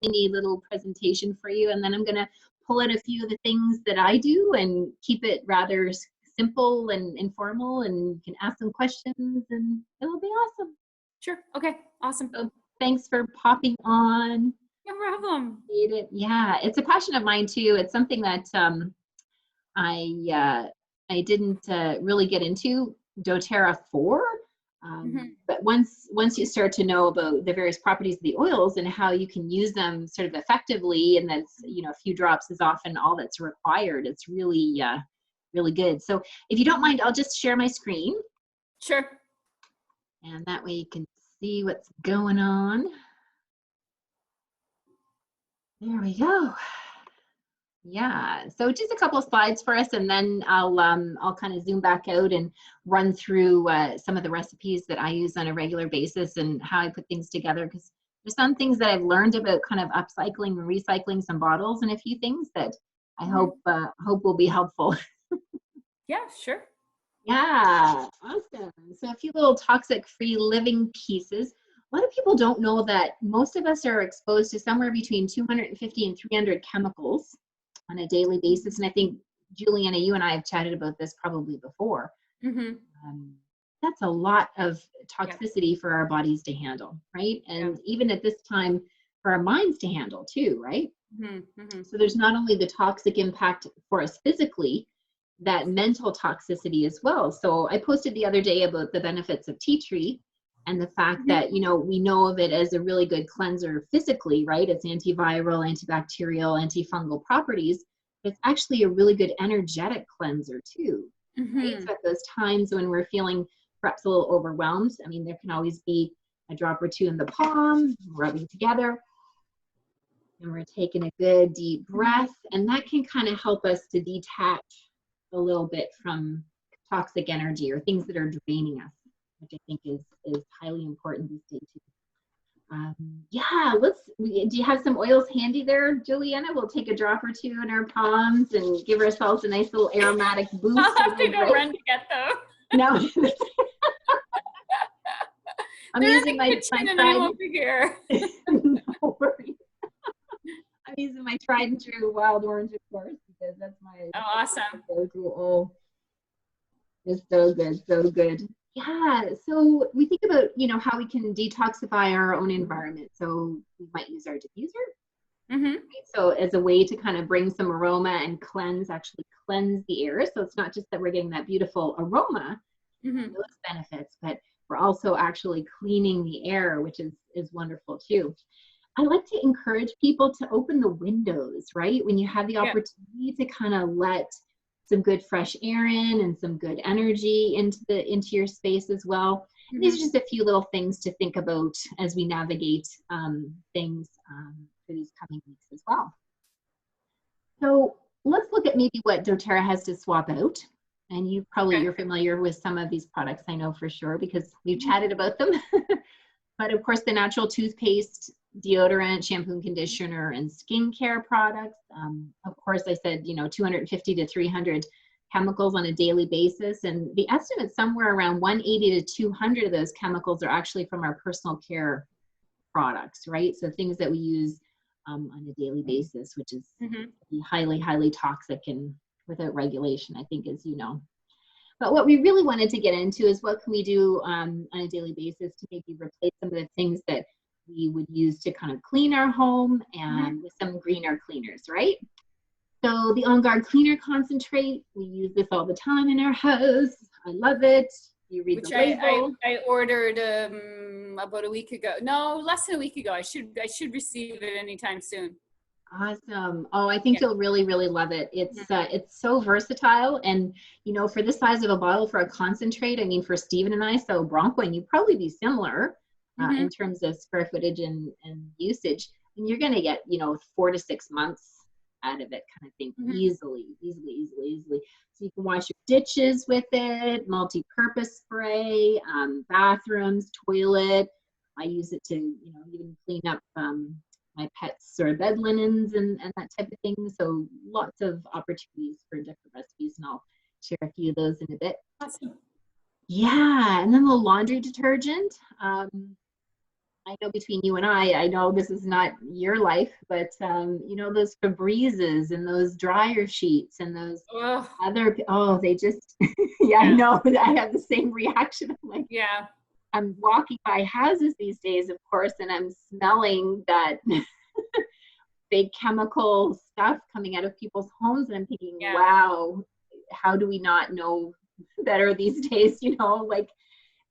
mini little presentation for you, and then I'm going to pull out a few of the things that I do and keep it rather simple and informal, and you can ask some questions and it'll be awesome. Sure. Okay. Awesome. So thanks for popping on. No problem. Yeah, it's a passion of mine too. It's something that I didn't really get into doTERRA for, but once you start to know about the various properties of the oils and how you can use them sort of effectively, and that's, you know, a few drops is often all that's required. It's really really good. So if you don't mind, I'll just share my screen. Sure. And that way you can see what's going on. There we go. Yeah, so just a couple of slides for us, and then I'll kind of zoom back out and run through some of the recipes that I use on a regular basis and how I put things together, because there's some things that I've learned about kind of upcycling and recycling some bottles and a few things that I hope will be helpful. Yeah, sure. Yeah, awesome. So a few little toxic-free living pieces. A lot of people don't know that most of us are exposed to somewhere between 250 and 300 chemicals on a daily basis. And I think, Juliana, you and I have chatted about this probably before. That's a lot of toxicity for our bodies to handle, right? And even at this time, for our minds to handle too, right? So there's not only the toxic impact for us physically, that mental toxicity as well. So I posted the other day about the benefits of tea tree and the fact that, you know, we know of it as a really good cleanser physically, right? It's antiviral, antibacterial, antifungal properties. But it's actually a really good energetic cleanser too. Right? So at those times when we're feeling perhaps a little overwhelmed, I mean, there can always be a drop or two in the palm, rubbing together. And we're taking a good deep breath, and that can kind of help us to detach a little bit from toxic energy or things that are draining us, which I think is highly important these days too. Yeah, do you have some oils handy there, Juliana? We'll take a drop or two in our palms and give ourselves a nice little aromatic boost. I'll have to go run to get them. No. I'm using my here. No worries. I'm using my tried and true wild orange, of course, because that's my awesome. Oh, it's so good, so good. Yeah, so we think about, you know, how we can detoxify our own environment. So we might use our diffuser. Right? So as a way to kind of bring some aroma and actually cleanse the air. So it's not just that we're getting that beautiful aroma, those benefits, but we're also actually cleaning the air, which is wonderful too. I like to encourage people to open the windows, right? When you have the opportunity to kind of let some good fresh air in and some good energy into your space as well. These are just a few little things to think about as we navigate things for these coming weeks as well. So let's look at maybe what doTERRA has to swap out. And you're familiar with some of these products, I know for sure, because we've chatted about them. But of course, the natural toothpaste, deodorant, shampoo and conditioner, and skincare products. Of course, I said, you know, 250 to 300 chemicals on a daily basis. And the estimate somewhere around 180 to 200 of those chemicals are actually from our personal care products, right? So things that we use on a daily basis, which is highly, highly toxic and without regulation, I think, as you know. But what we really wanted to get into is what can we do on a daily basis to maybe replace some of the things that we would use to kind of clean our home and with some greener cleaners, right? So the On Guard Cleaner Concentrate, we use this all the time in our house. I love it. You read the label. I ordered about a week ago. No, less than a week ago. I should receive it anytime soon. Awesome. Oh, I think you'll really, really love it. It's so versatile, and you know, for this size of a bottle for a concentrate, I mean, for Stephen and I, so Bronco, and you'd probably be similar in terms of square footage and usage, and you're going to get, you know, 4 to 6 months out of it, kind of thing, easily. So you can wash your dishes with it, multi-purpose spray, bathrooms, toilet. I use it to, you know, even clean up my pets' sort of bed linens and that type of thing. So lots of opportunities for different recipes, and I'll share a few of those in a bit. Awesome. Yeah, and then the laundry detergent. I know between you and I know this is not your life, but you know, those Febrezes and those dryer sheets and those Ugh. other, oh, they just, yeah, I Yeah. know. I have the same reaction. I'm like, Yeah. I'm walking by houses these days, of course, and I'm smelling that big chemical stuff coming out of people's homes. And I'm thinking, Yeah. wow, how do we not know better these days? You know, like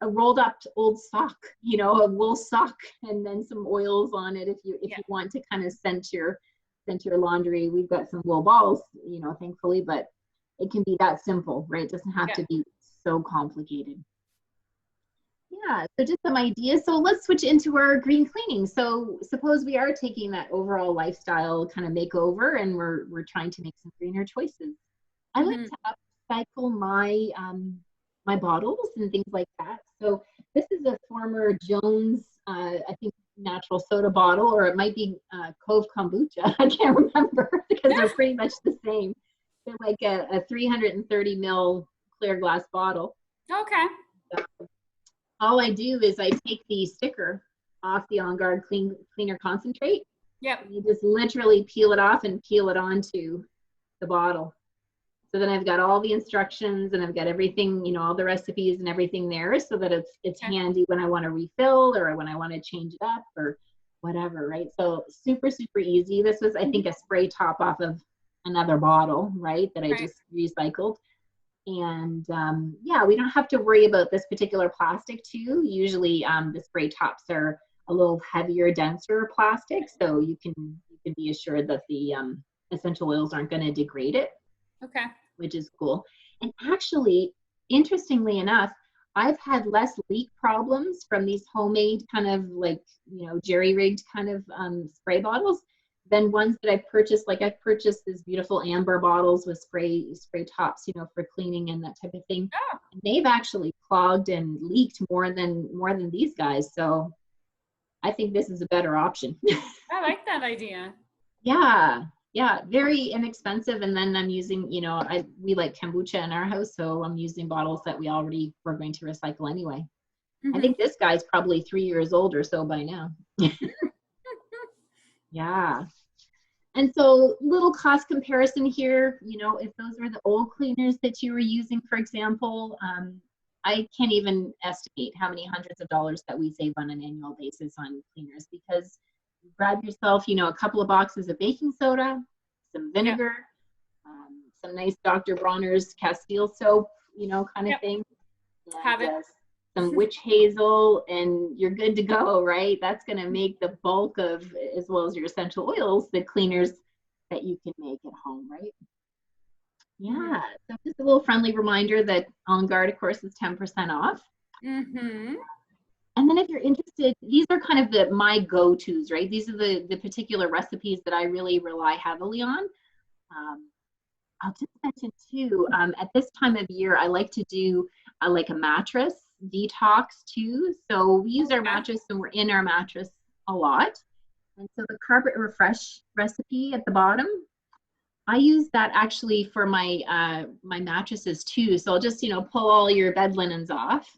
a rolled up old sock, you know, a wool sock, and then some oils on it if Yeah. you want to kind of scent your laundry. We've got some wool balls, you know, thankfully, but it can be that simple, right? It doesn't have Yeah. to be so complicated. Yeah, so just some ideas. So let's switch into our green cleaning. So suppose we are taking that overall lifestyle kind of makeover and we're trying to make some greener choices. I like Mm-hmm. to upcycle my my bottles and things like that. So this is a former Jones, I think, natural soda bottle, or it might be Cove kombucha. I can't remember because they're pretty much the same. They're like a 330 ml clear glass bottle. Okay. All I do is I take the sticker off the On Guard Cleaner Concentrate. Yep. And you just literally peel it off and peel it onto the bottle. So then I've got all the instructions and I've got everything, you know, all the recipes and everything there so that it's Okay. handy when I want to refill or when I want to change it up or whatever, right? So super, super easy. This was, I think, a spray top off of another bottle, right, that I Right. just recycled. And yeah, we don't have to worry about this particular plastic too. Usually the spray tops are a little heavier, denser plastic, so you can be assured that the essential oils aren't going to degrade it, Okay. which is cool. And actually, interestingly enough, I've had less leak problems from these homemade kind of like, you know, jerry-rigged kind of spray bottles than ones that I've purchased. Like I've purchased these beautiful amber bottles with spray tops, you know, for cleaning and that type of thing. Oh. And they've actually clogged and leaked more than these guys. So I think this is a better option. I like that idea. Yeah, yeah, very inexpensive. And then I'm using, you know, we like kombucha in our house, so I'm using bottles that we already were going to recycle anyway. I Mm-hmm. think this guy's probably 3 years old or so by now. Yeah. And so little cost comparison here, you know, if those were the old cleaners that you were using, for example, I can't even estimate how many hundreds of dollars that we save on an annual basis on cleaners because you grab yourself, you know, a couple of boxes of baking soda, some Yep. vinegar, some nice Dr. Bronner's Castile soap, you know, kind of Yep. thing, Have and it. some witch hazel, and you're good to go, right? That's going to make the bulk of, as well as your essential oils, the cleaners that you can make at home, right? Mm-hmm. Yeah, so just a little friendly reminder that On Guard, of course, is 10% off. Mm-hmm. And then if you're interested, these are kind of my go-tos, right? These are the particular recipes that I really rely heavily on. Um, I'll just mention too, at this time of year, I like to do like a mattress detox too. So we use our Okay. mattress and we're in our mattress a lot. And so the Carpet Refresh recipe at the bottom, I use that actually for my mattresses too. So I'll just, you know, pull all your bed linens off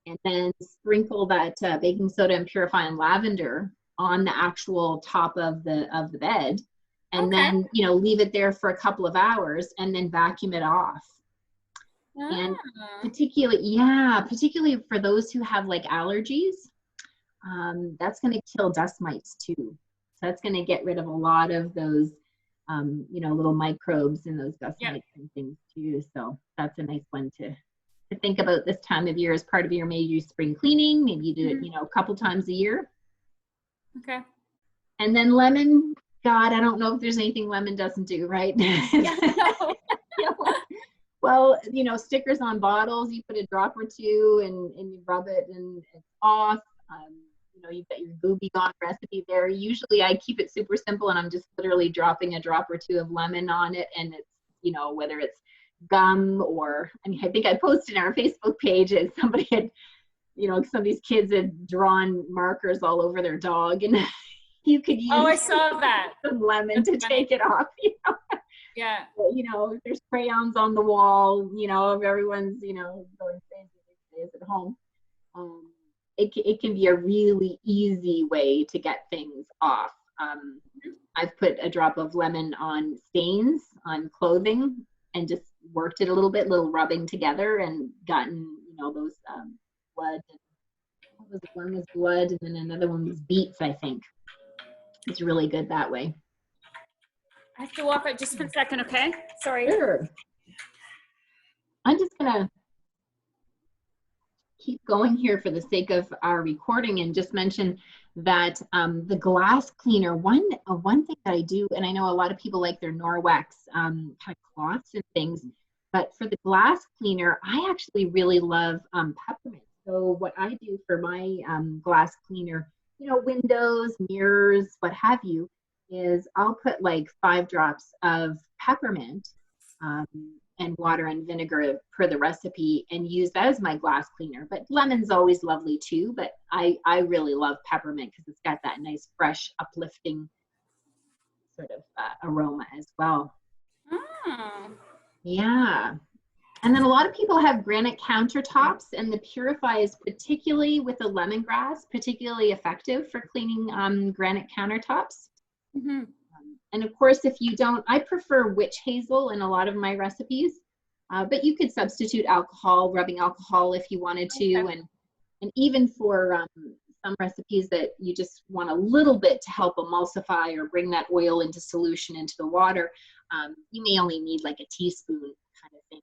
and then sprinkle that baking soda and purifying lavender on the actual top of the bed, and Okay. then, you know, leave it there for a couple of hours and then vacuum it off. And Ah. particularly for those who have like allergies, that's going to kill dust mites too. So that's going to get rid of a lot of those, you know, little microbes and those dust Yep. mites and things too. So that's a nice one to think about this time of year as part of your maybe spring cleaning. Maybe you do it, Mm-hmm. you know, a couple times a year. Okay. And then lemon, God, I don't know if there's anything lemon doesn't do, right? Yeah. No. You know, well, you know, stickers on bottles, you put a drop or two and you rub it and it's off. You know, you've got your Goopy Gone recipe there. Usually I keep it super simple and I'm just literally dropping a drop or two of lemon on it. And it's, you know, whether it's gum or, I mean, I think I posted on our Facebook page and somebody had, you know, some of these kids had drawn markers all over their dog and you could Oh, I use saw that. some lemon That's to funny. take it off. Yeah. You know, there's crayons on the wall, you know, everyone's, you know, going crazy these days at home. Um, it can be a really easy way to get things off. I've put a drop of lemon on stains on clothing and just worked it a little rubbing together, and gotten, those blood. What was it? One was blood, and then another one was beets, I think. It's really good that way. I have to walk out just for a second, okay? Sorry. Sure. I'm just gonna keep going here for the sake of our recording, and just mention that the glass cleaner, one thing that I do, and I know a lot of people like their Norwex kind of cloths and things, but for the glass cleaner, I actually really love peppermint. So what I do for my glass cleaner, windows, mirrors, what have you, is I'll put like 5 drops of peppermint and water and vinegar per the recipe, and use that as my glass cleaner. But lemon's always lovely too, but I really love peppermint because it's got that nice, fresh, uplifting sort of aroma as well. Oh. Yeah. And then a lot of people have granite countertops, and the Purify is, particularly with the lemongrass, particularly effective for cleaning granite countertops. Mm-hmm. And of course, if you don't, I prefer witch hazel in a lot of my recipes, but you could substitute alcohol, rubbing alcohol if you wanted to. Okay. And even for some recipes that you just want a little bit to help emulsify or bring that oil into solution into the water, you may only need like a teaspoon kind of thing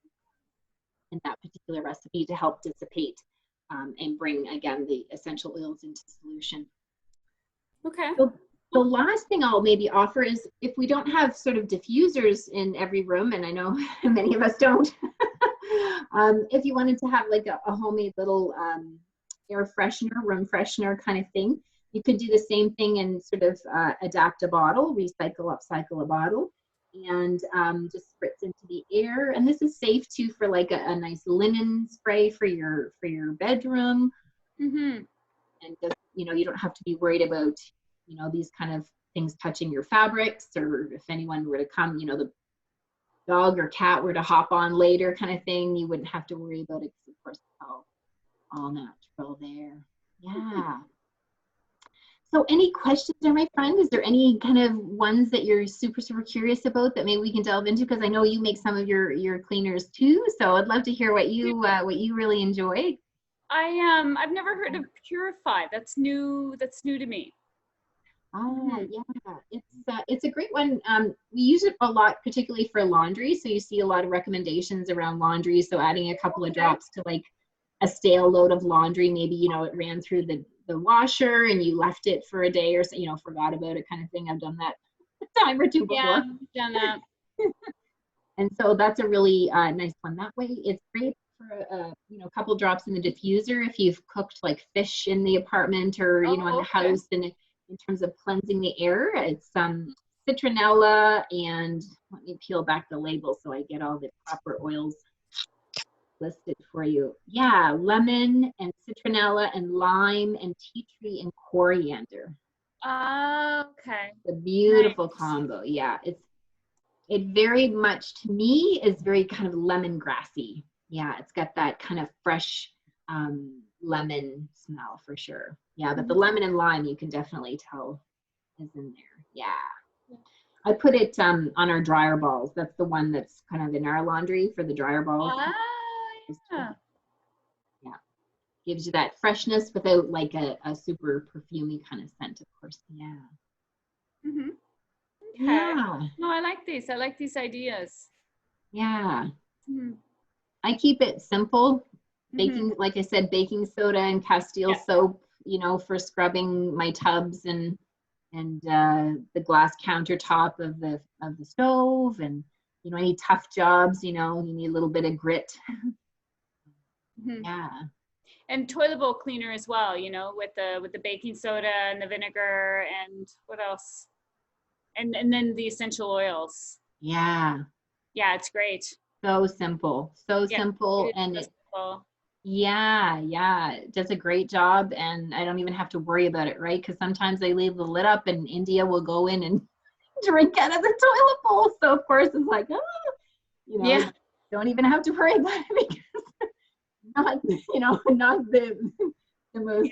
in that particular recipe to help dissipate and bring, again, the essential oils into solution. Okay. So the last thing I'll maybe offer is, if we don't have sort of diffusers in every room, and I know many of us don't, if you wanted to have like a homemade little air freshener, room freshener kind of thing, you could do the same thing and sort of adapt a bottle, recycle, upcycle a bottle, and just spritz into the air. And this is safe too for like a nice linen spray for your bedroom. Mm-hmm. And just, you don't have to be worried about these kind of things touching your fabrics, or if anyone were to come, the dog or cat were to hop on later kind of thing, you wouldn't have to worry about it, because of course it's all natural there. Yeah. So any questions there, my friend? Is there any kind of ones that you're super curious about that maybe we can delve into? Because I know you make some of your cleaners too, so I'd love to hear what you really enjoy. I've never heard of Purify. That's new to me. Oh, yeah, it's a great one. We use it a lot, particularly for laundry. So you see a lot of recommendations around laundry. So adding a couple of drops to like a stale load of laundry, maybe, it ran through the washer and you left it for a day, or forgot about it kind of thing. I've done that a time or two before. Yeah, done that. And so that's a really nice one. That way it's great for a couple drops in the diffuser if you've cooked like fish in the apartment, or in the house, and in terms of cleansing the air. It's citronella, and let me peel back the label so I get all the proper oils listed for you. Yeah, lemon and citronella and lime and tea tree and coriander. Okay. It's a beautiful combo. Yeah, it very much, to me, is very kind of lemongrassy. Yeah, it's got that kind of fresh lemon smell for sure. Yeah, but the lemon and lime, you can definitely tell is in there. Yeah. I put it on our dryer balls. That's the one that's kind of in our laundry for the dryer balls. Yeah. Yeah. Gives you that freshness without like a super perfumey kind of scent, of course. Yeah. Mm-hmm. Okay. Yeah. No, I like these. I like these ideas. Yeah. Mm-hmm. I keep it simple. Baking, like I said, baking soda and Castile soap, for scrubbing my tubs and the glass countertop of the stove, and any tough jobs, you need a little bit of grit. Yeah. And toilet bowl cleaner as well, with the baking soda and the vinegar, and what else? And then the essential oils. Yeah. Yeah, it's great. So simple. So simple. And simple. It does a great job, and I don't even have to worry about it, right? Because sometimes they leave the lid up and India will go in and drink out of the toilet bowl. So of course it's like, don't even have to worry about it, because not the the most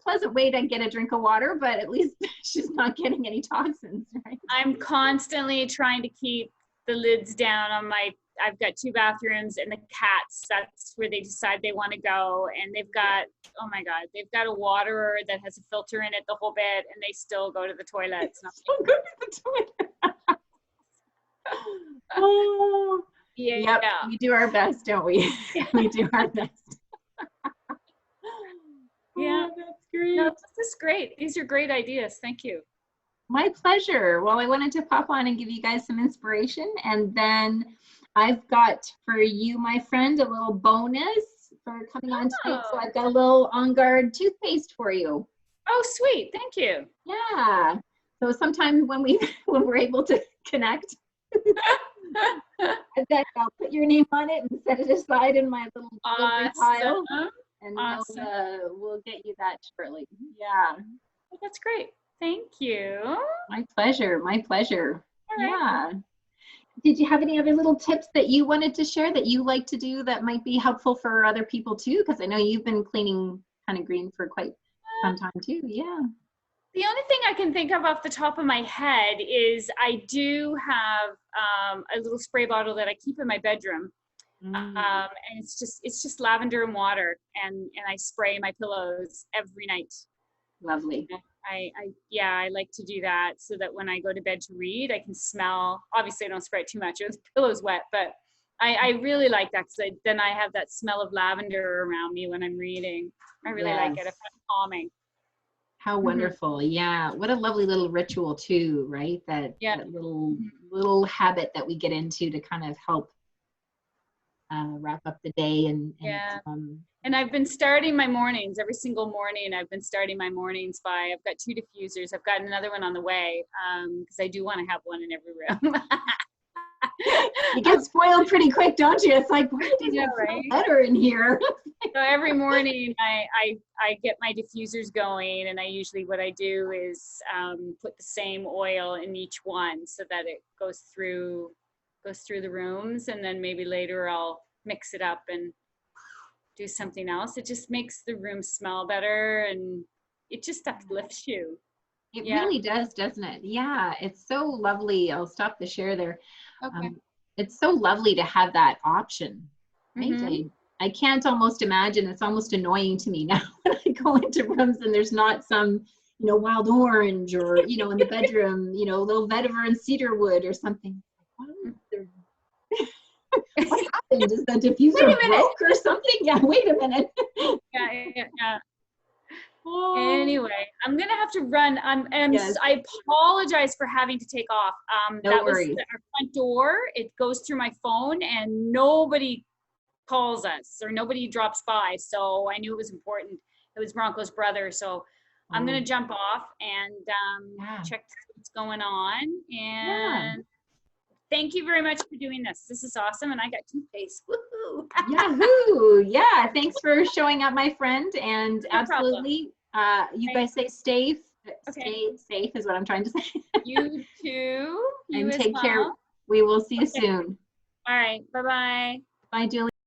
pleasant way to get a drink of water, but at least she's not getting any toxins, right? I'm constantly trying to keep the lids down on I've got 2 bathrooms, and the cats, that's where they decide they want to go. And they've got, oh my God, they've got a waterer that has a filter in it the whole bit, and they still go to the toilet. Still go to the toilet. Oh, yeah. Yep, we do our best, don't we? We do our best. Yeah, that's great. No, this is great. These are great ideas. Thank you. My pleasure. Well, I wanted to pop on and give you guys some inspiration, and then I've got for you, my friend, a little bonus for coming on tonight. So I've got a little On Guard toothpaste for you. Oh, sweet. Thank you. Yeah. So sometime when we're able to connect, I'll put your name on it and set it aside in my little delivery pile, and we'll get you that shortly. Yeah. Well, that's great. Thank you. My pleasure. My pleasure. All right. Yeah. Did you have any other little tips that you wanted to share that you like to do that might be helpful for other people too? Because I know you've been cleaning kind of green for quite some time too. Yeah. The only thing I can think of off the top of my head is I do have a little spray bottle that I keep in my bedroom. And it's just lavender and water, and I spray my pillows every night. Lovely. I like to do that so that when I go to bed to read, I can smell. Obviously, I don't spray it too much; the pillow's wet. But I really like that because then I have that smell of lavender around me when I'm reading. I really like it. I find it calming. How wonderful. Yeah. What a lovely little ritual too, right? That little habit that we get into to kind of help wrap up the day. And I've been starting my mornings every single morning. I've been starting my mornings I've got 2 diffusers. I've got another one on the way because I do want to have one in every room. You get spoiled pretty quick, don't you? It's like, why does it feel better in here? So every morning I get my diffusers going, and what I do is put the same oil in each one so that it goes through the rooms, and then maybe later I'll mix it up and do something else. It just makes the room smell better, and it just uplifts you. It really does, doesn't it? Yeah, it's so lovely. I'll stop the share there. Okay. It's so lovely to have that option, right? Mm-hmm. I can't almost imagine. It's almost annoying to me now when I go into rooms and there's not some, wild orange or, in the bedroom, little vetiver and cedarwood or something. What happened? Is the diffuser broke or something? Yeah, wait a minute. Yeah. Anyway, I'm gonna have to run. I apologize for having to take off. No worries. Was our front door. It goes through my phone, and nobody calls us or nobody drops by. So I knew it was important. It was Bronco's brother. So I'm gonna jump off and check what's going on. And thank you very much for doing this. This is awesome, and I got toothpaste. Woohoo! Yahoo! Yeah, thanks for showing up, my friend. And No absolutely, you guys stay safe. Stay safe is what I'm trying to say. You too. And take care. We will see you soon. All right. Bye-bye. Bye, Julie.